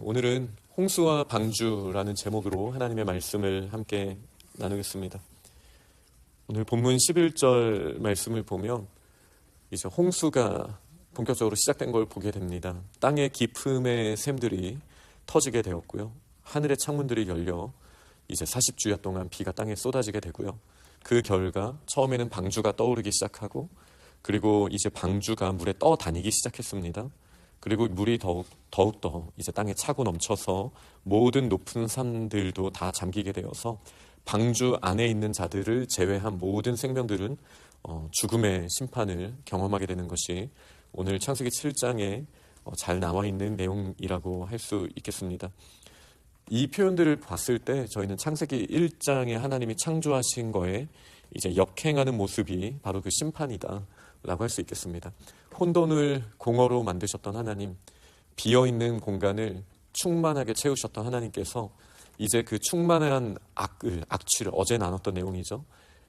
오늘은 홍수와 방주라는 제목으로 하나님의 말씀을 함께 나누겠습니다. 오늘 본문 11절 말씀을 보면 이제 홍수가 본격적으로 시작된 걸 보게 됩니다. 땅의 깊음의 샘들이 터지게 되었고요. 하늘의 창문들이 열려 이제 40주야 동안 비가 땅에 쏟아지게 되고요. 그 결과 처음에는 방주가 떠오르기 시작하고, 그리고 이제 방주가 물에 떠다니기 시작했습니다. 그리고 물이 더욱더 이제 땅에 차고 넘쳐서 모든 높은 산들도 다 잠기게 되어서 방주 안에 있는 자들을 제외한 모든 생명들은 죽음의 심판을 경험하게 되는 것이 오늘 창세기 7장에 잘 나와 있는 내용이라고 할 수 있겠습니다. 이 표현들을 봤을 때 저희는 창세기 1장에 하나님이 창조하신 거에 이제 역행하는 모습이 바로 그 심판이다 라고 할 수 있겠습니다. 혼돈을 공허로 만드셨던 하나님, 비어있는 공간을 충만하게 채우셨던 하나님께서 이제 그 충만한 악취를 어제 나눴던 내용이죠.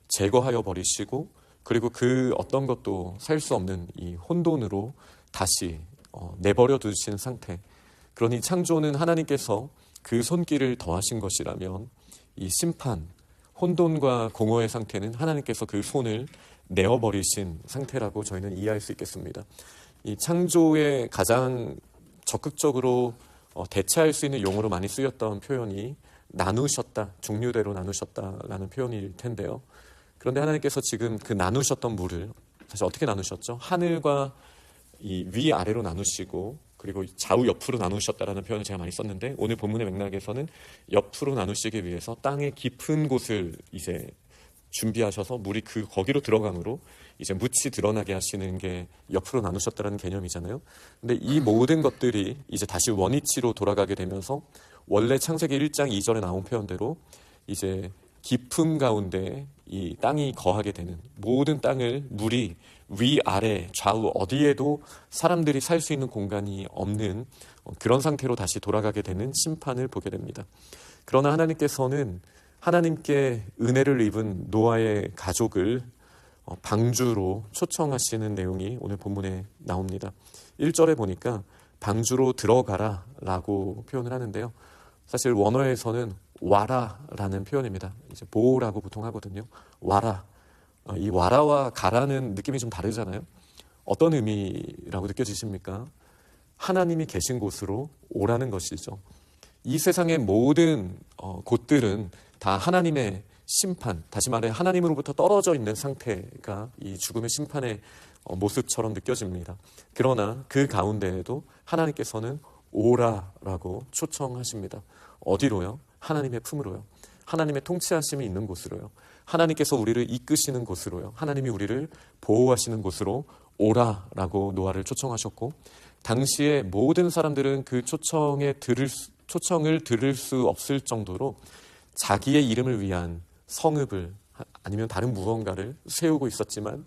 제거하여 버리시고, 그리고 그 어떤 것도 살 수 없는 이 혼돈으로 다시 내버려 두신 상태. 그러니 창조는 하나님께서 그 손길을 더하신 것이라면 이 심판, 혼돈과 공허의 상태는 하나님께서 그 손을 내어버리신 상태라고 저희는 이해할 수 있겠습니다. 이 창조에 가장 적극적으로 대체할 수 있는 용어로 많이 쓰였던 표현이 나누셨다, 종류대로 나누셨다라는 표현일 텐데요. 그런데 하나님께서 지금 그 나누셨던 물을 사실 어떻게 나누셨죠? 하늘과 이 위아래로 나누시고, 그리고 좌우 옆으로 나누셨다라는 표현을 제가 많이 썼는데, 오늘 본문의 맥락에서는 옆으로 나누시기 위해서 땅의 깊은 곳을 이제 준비하셔서 물이 거기로 들어감으로 이제 묻이 드러나게 하시는 게 옆으로 나누셨다라는 개념이잖아요. 근데 이 모든 것들이 이제 다시 원위치로 돌아가게 되면서 원래 창세기 1장 2절에 나온 표현대로 이제 깊음 가운데 이 땅이 거하게 되는, 모든 땅을 물이 위아래 좌우 어디에도 사람들이 살 수 있는 공간이 없는 그런 상태로 다시 돌아가게 되는 심판을 보게 됩니다. 그러나 하나님께서는 하나님께 은혜를 입은 노아의 가족을 방주로 초청하시는 내용이 오늘 본문에 나옵니다. 1절에 보니까 방주로 들어가라 라고 표현을 하는데요. 사실 원어에서는 와라라는 표현입니다. 이제 보라고 보통 하거든요. 와라. 이 와라와 가라는 느낌이 좀 다르잖아요. 어떤 의미라고 느껴지십니까? 하나님이 계신 곳으로 오라는 것이죠. 이 세상의 모든 곳들은 다 하나님의 심판, 다시 말해 하나님으로부터 떨어져 있는 상태가 이 죽음의 심판의 모습처럼 느껴집니다. 그러나 그 가운데에도 하나님께서는 오라라고 초청하십니다. 어디로요? 하나님의 품으로요. 하나님의 통치하심이 있는 곳으로요. 하나님께서 우리를 이끄시는 곳으로요. 하나님이 우리를 보호하시는 곳으로 오라라고 노아를 초청하셨고, 당시에 모든 사람들은 그 초청을 들을 수 없을 정도로 자기의 이름을 위한 성읍을 아니면 다른 무언가를 세우고 있었지만,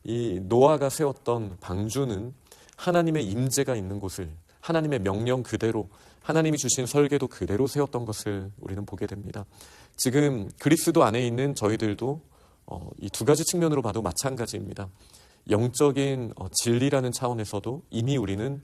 이 노아가 세웠던 방주는 하나님의 임재가 있는 곳을, 하나님의 명령 그대로, 하나님이 주신 설계도 그대로 세웠던 것을 우리는 보게 됩니다. 지금 그리스도 안에 있는 저희들도 이 두 가지 측면으로 봐도 마찬가지입니다. 영적인 진리라는 차원에서도 이미 우리는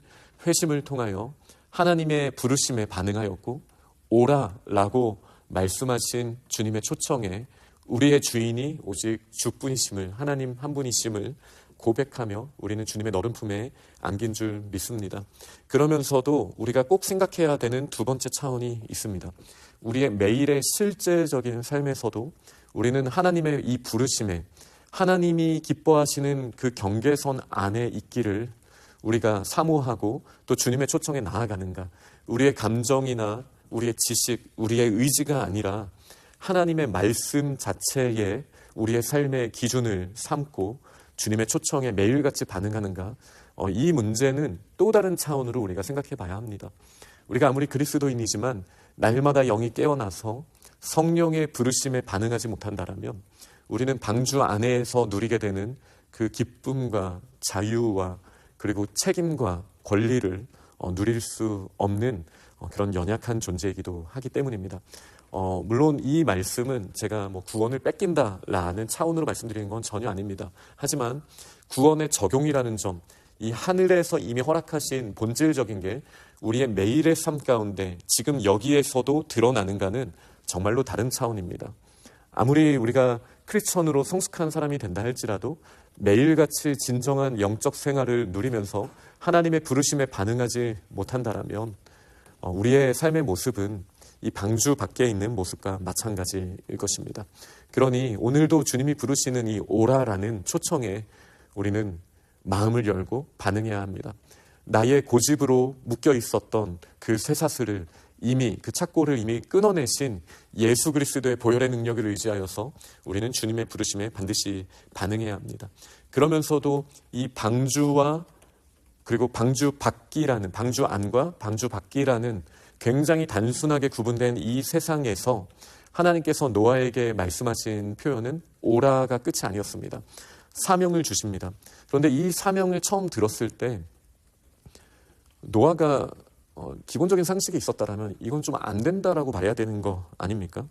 회심을 통하여 하나님의 부르심에 반응하였고, 오라라고 말씀하신 주님의 초청에 우리의 주인이 오직 주뿐이심을, 하나님 한 분이심을 고백하며 우리는 주님의 너른 품에 안긴 줄 믿습니다. 그러면서도 우리가 꼭 생각해야 되는 두 번째 차원이 있습니다. 우리의 매일의 실제적인 삶에서도 우리는 하나님의 이 부르심에, 하나님이 기뻐하시는 그 경계선 안에 있기를 우리가 사모하고 또 주님의 초청에 나아가는가. 우리의 감정이나 우리의 지식, 우리의 의지가 아니라 하나님의 말씀 자체에 우리의 삶의 기준을 삼고 주님의 초청에 매일같이 반응하는가. 이 문제는 또 다른 차원으로 우리가 생각해 봐야 합니다. 우리가 아무리 그리스도인이지만 날마다 영이 깨어나서 성령의 부르심에 반응하지 못한다라면 우리는 방주 안에서 누리게 되는 그 기쁨과 자유와 그리고 책임과 권리를 누릴 수 없는 그런 연약한 존재이기도 하기 때문입니다. 물론 이 말씀은 제가 구원을 뺏긴다라는 차원으로 말씀드리는 건 전혀 아닙니다. 하지만 구원의 적용이라는 점, 이 하늘에서 이미 허락하신 본질적인 게 우리의 매일의 삶 가운데 지금 여기에서도 드러나는가는 정말로 다른 차원입니다. 아무리 우리가 크리스천으로 성숙한 사람이 된다 할지라도 매일같이 진정한 영적 생활을 누리면서 하나님의 부르심에 반응하지 못한다라면 우리의 삶의 모습은 이 방주 밖에 있는 모습과 마찬가지일 것입니다. 그러니 오늘도 주님이 부르시는 이 오라라는 초청에 우리는 마음을 열고 반응해야 합니다. 나의 고집으로 묶여 있었던 그 쇠사슬을 이미 그 착고를 이미 끊어내신 예수 그리스도의 보혈의 능력을 의지하여서 우리는 주님의 부르심에 반드시 반응해야 합니다. 그러면서도 이 방주와 그리고 방주 밖이라는, 방주 안과 방주 밖이라는 굉장히 단순하게 구분된 이 세상에서 하나님께서 노아에게 말씀하신 표현은 오라가 끝이 아니었습니다. 사명을 주십니다. 그런데 이 사명을 처음 들었을 때 노아가 기본적인 상식이 있었다라면 이건 좀 안 된다라고 말해야 되는 거 아닙니까?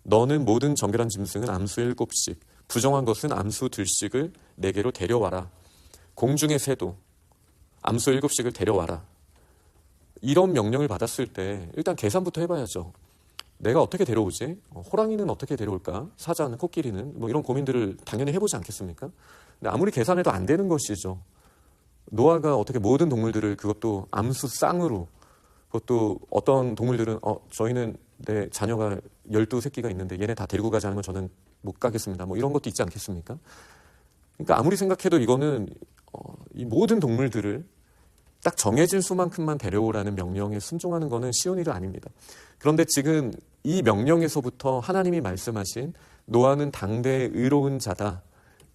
너는 모든 정결한 짐승은 암수 7씩, 부정한 것은 암수 2씩을 내게로 데려와라. 공중의 새도 암수 7씩을 데려와라. 이런 명령을 받았을 때 일단 계산부터 해봐야죠. 내가 어떻게 데려오지? 호랑이는 어떻게 데려올까? 사자는, 코끼리는? 뭐 이런 고민들을 당연히 해보지 않겠습니까? 근데 아무리 계산해도 안 되는 것이죠. 노아가 어떻게 모든 동물들을, 그것도 암수 쌍으로, 그것도 어떤 동물들은 저희는 내 자녀가 12새끼가 있는데 얘네 다 데리고 가지 않으면 저는 못 가겠습니다. 뭐 이런 것도 있지 않겠습니까? 그러니까 아무리 생각해도 이거는 이 모든 동물들을 딱 정해진 수만큼만 데려오라는 명령에 순종하는 것은 쉬운 일은 아닙니다. 그런데 지금 이 명령에서부터 하나님이 말씀하신 노아는 당대의 의로운 자다,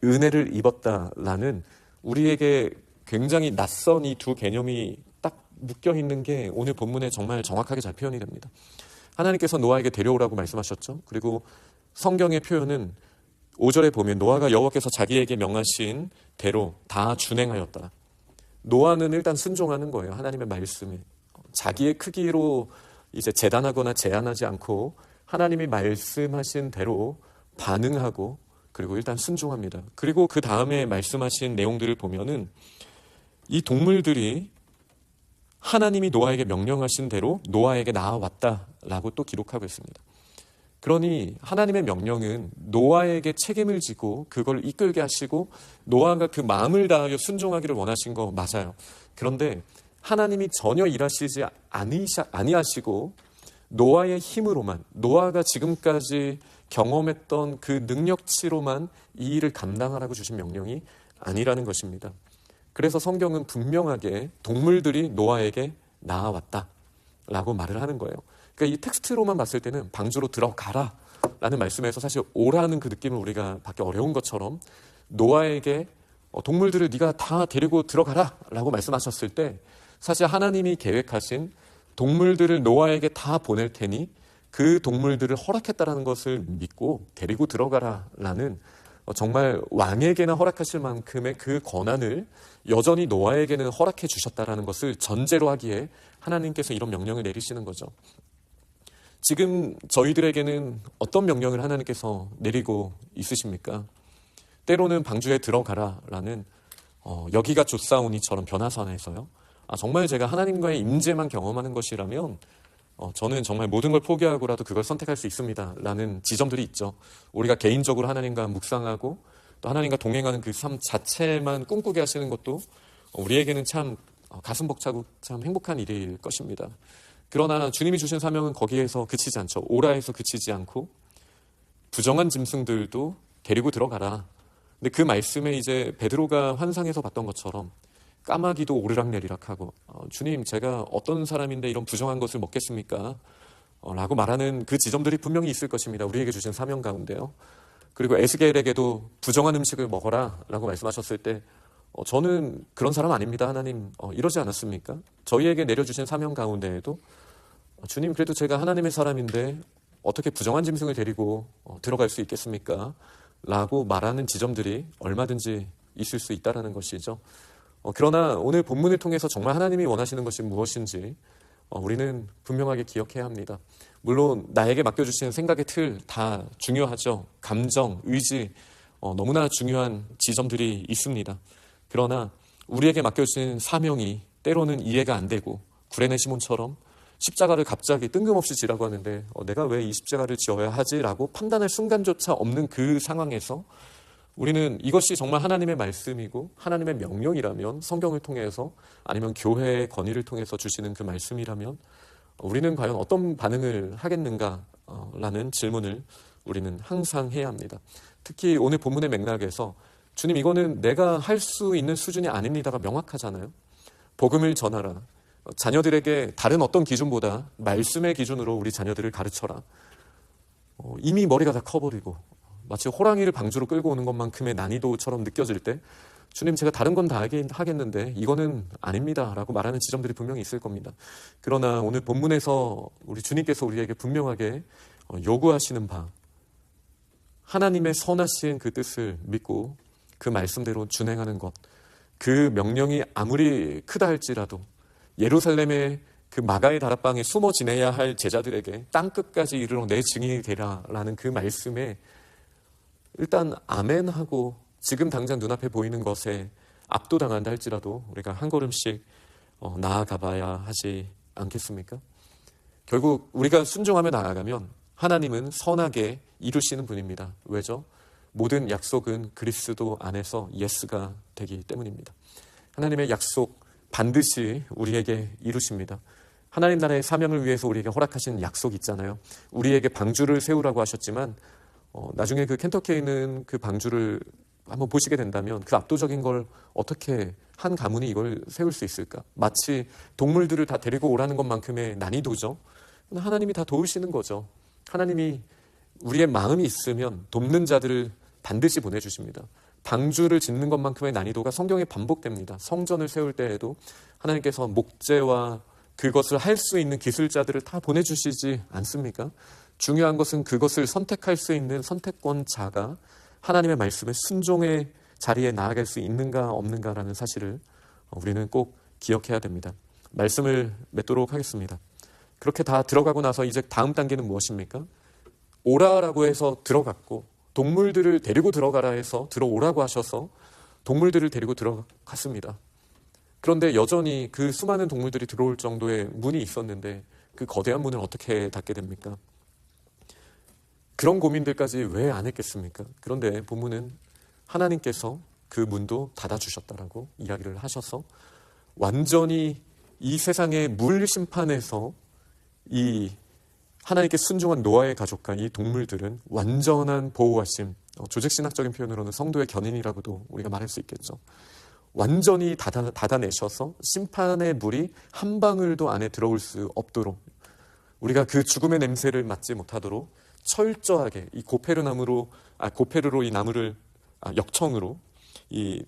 은혜를 입었다라는 우리에게 굉장히 낯선 이 두 개념이 딱 묶여있는 게 오늘 본문에 정말 정확하게 잘 표현이 됩니다. 하나님께서 노아에게 데려오라고 말씀하셨죠. 그리고 성경의 표현은 5절에 보면 노아가 여호와께서 자기에게 명하신 대로 다 준행하였다. 노아는 일단 순종하는 거예요. 하나님의 말씀에. 자기의 크기로 이제 재단하거나 제한하지 않고 하나님이 말씀하신 대로 반응하고 그리고 일단 순종합니다. 그리고 그 다음에 말씀하신 내용들을 보면은 이 동물들이 하나님이 노아에게 명령하신 대로 노아에게 나아왔다라고 또 기록하고 있습니다. 그러니 하나님의 명령은 노아에게 책임을 지고 그걸 이끌게 하시고 노아가 그 마음을 다하여 순종하기를 원하신 거 맞아요. 그런데 하나님이 전혀 일하시지 아니하시고 노아의 힘으로만, 노아가 지금까지 경험했던 그 능력치로만 이 일을 감당하라고 주신 명령이 아니라는 것입니다. 그래서 성경은 분명하게 동물들이 노아에게 나아왔다라고 말을 하는 거예요. 그러니까 이 텍스트로만 봤을 때는 방주로 들어가라 라는 말씀에서 사실 오라는 그 느낌을 우리가 받기 어려운 것처럼 노아에게 동물들을 네가 다 데리고 들어가라 라고 말씀하셨을 때 사실 하나님이 계획하신 동물들을 노아에게 다 보낼 테니 그 동물들을 허락했다라는 것을 믿고 데리고 들어가라 라는 정말 왕에게나 허락하실 만큼의 그 권한을 여전히 노아에게는 허락해 주셨다라는 것을 전제로 하기에 하나님께서 이런 명령을 내리시는 거죠. 지금 저희들에게는 어떤 명령을 하나님께서 내리고 있으십니까? 때로는 방주에 들어가라라는 여기가 좋사오니처럼 변화산에서요. 정말 제가 하나님과의 임재만 경험하는 것이라면 저는 정말 모든 걸 포기하고라도 그걸 선택할 수 있습니다 라는 지점들이 있죠. 우리가 개인적으로 하나님과 묵상하고 또 하나님과 동행하는 그 삶 자체만 꿈꾸게 하시는 것도 우리에게는 참 가슴 벅차고 참 행복한 일일 것입니다. 그러나 주님이 주신 사명은 거기에서 그치지 않죠. 오라에서 그치지 않고 부정한 짐승들도 데리고 들어가라. 근데 그 말씀에 이제 베드로가 환상에서 봤던 것처럼 까마귀도 오르락내리락하고 주님 제가 어떤 사람인데 이런 부정한 것을 먹겠습니까? 라고 말하는 그 지점들이 분명히 있을 것입니다. 우리에게 주신 사명 가운데요. 그리고 에스겔에게도 부정한 음식을 먹어라 라고 말씀하셨을 때 저는 그런 사람 아닙니다. 하나님 이러지 않았습니까? 저희에게 내려주신 사명 가운데에도 주님 그래도 제가 하나님의 사람인데 어떻게 부정한 짐승을 데리고 들어갈 수 있겠습니까? 라고 말하는 지점들이 얼마든지 있을 수 있다는 것이죠. 그러나 오늘 본문을 통해서 정말 하나님이 원하시는 것이 무엇인지 우리는 분명하게 기억해야 합니다. 물론 나에게 맡겨주시는 생각의 틀 다 중요하죠. 감정, 의지 너무나 중요한 지점들이 있습니다. 그러나 우리에게 맡겨주신 사명이 때로는 이해가 안 되고 구레네 시몬처럼 십자가를 갑자기 뜬금없이 지라고 하는데 내가 왜 이 십자가를 지어야 하지라고 판단할 순간조차 없는 그 상황에서 우리는 이것이 정말 하나님의 말씀이고 하나님의 명령이라면, 성경을 통해서 아니면 교회의 건의를 통해서 주시는 그 말씀이라면 우리는 과연 어떤 반응을 하겠는가라는 질문을 우리는 항상 해야 합니다. 특히 오늘 본문의 맥락에서 주님, 이거는 내가 할 수 있는 수준이 아닙니다가 명확하잖아요. 복음을 전하라. 자녀들에게 다른 어떤 기준보다 말씀의 기준으로 우리 자녀들을 가르쳐라. 이미 머리가 다 커버리고 마치 호랑이를 방주로 끌고 오는 것만큼의 난이도처럼 느껴질 때 주님, 제가 다른 건 다 하겠는데 이거는 아닙니다 라고 말하는 지점들이 분명히 있을 겁니다. 그러나 오늘 본문에서 우리 주님께서 우리에게 분명하게 요구하시는 바, 하나님의 선하신 그 뜻을 믿고 그 말씀대로 준행하는 것, 그 명령이 아무리 크다 할지라도 예루살렘의 그 마가의 다락방에 숨어 지내야 할 제자들에게 땅끝까지 이르러 내 증인이 되라라는 그 말씀에 일단 아멘하고 지금 당장 눈앞에 보이는 것에 압도당한다 할지라도 우리가 한 걸음씩 나아가 봐야 하지 않겠습니까? 결국 우리가 순종하며 나아가면 하나님은 선하게 이루시는 분입니다. 왜죠? 모든 약속은 그리스도 안에서 예스가 되기 때문입니다. 하나님의 약속 반드시 우리에게 이루십니다. 하나님 나라의 사명을 위해서 우리에게 허락하신 약속 있잖아요. 우리에게 방주를 세우라고 하셨지만 나중에 그 켄터키에 있는 그 방주를 한번 보시게 된다면 그 압도적인 걸 어떻게 한 가문이 이걸 세울 수 있을까? 마치 동물들을 다 데리고 오라는 것만큼의 난이도죠. 하나님이 다 도우시는 거죠. 하나님이 우리의 마음이 있으면 돕는 자들을 반드시 보내주십니다. 방주를 짓는 것만큼의 난이도가 성경에 반복됩니다. 성전을 세울 때에도 하나님께서 목재와 그것을 할 수 있는 기술자들을 다 보내주시지 않습니까? 중요한 것은 그것을 선택할 수 있는 선택권자가 하나님의 말씀에 순종의 자리에 나아갈 수 있는가 없는가라는 사실을 우리는 꼭 기억해야 됩니다. 말씀을 맺도록 하겠습니다. 그렇게 다 들어가고 나서 이제 다음 단계는 무엇입니까? 오라라고 해서 들어갔고 동물들을 데리고 들어가라 해서 들어오라고 하셔서 동물들을 데리고 들어갔습니다. 그런데 여전히 그 수많은 동물들이 들어올 정도의 문이 있었는데 그 거대한 문을 어떻게 닫게 됩니까? 그런 고민들까지 왜 안 했겠습니까? 그런데 본문은 하나님께서 그 문도 닫아주셨다라고 이야기를 하셔서 완전히 이 세상의 물 심판에서 이 하나님께 순종한 노아의 가족과 이 동물들은 완전한 보호하심, 조직신학적인 표현으로는 성도의 견인이라고도 우리가 말할 수 있겠죠. 완전히 닫아내셔서 심판의 물이 한 방울도 안에 들어올 수 없도록, 우리가 그 죽음의 냄새를 맡지 못하도록 철저하게 이 고페르로 이 나무를 역청으로 이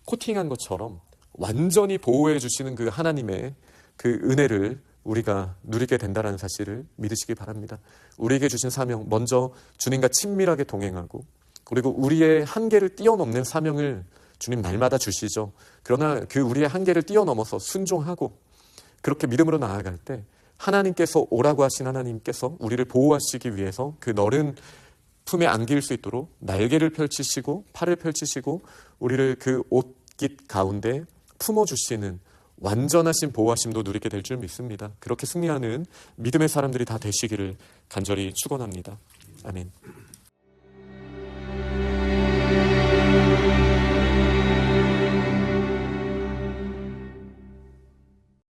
코팅한 것처럼 완전히 보호해 주시는 그 하나님의 그 은혜를 우리가 누리게 된다는 사실을 믿으시기 바랍니다. 우리에게 주신 사명, 먼저 주님과 친밀하게 동행하고, 그리고 우리의 한계를 뛰어넘는 사명을 주님 날마다 주시죠. 그러나 그 우리의 한계를 뛰어넘어서 순종하고 그렇게 믿음으로 나아갈 때 하나님께서 오라고 하신 하나님께서 우리를 보호하시기 위해서 그 너른 품에 안길 수 있도록 날개를 펼치시고 팔을 펼치시고 우리를 그 옷깃 가운데 품어주시는 완전하신 보호하심도 누리게 될 줄 믿습니다. 그렇게 승리하는 믿음의 사람들이 다 되시기를 간절히 축원합니다. 아멘.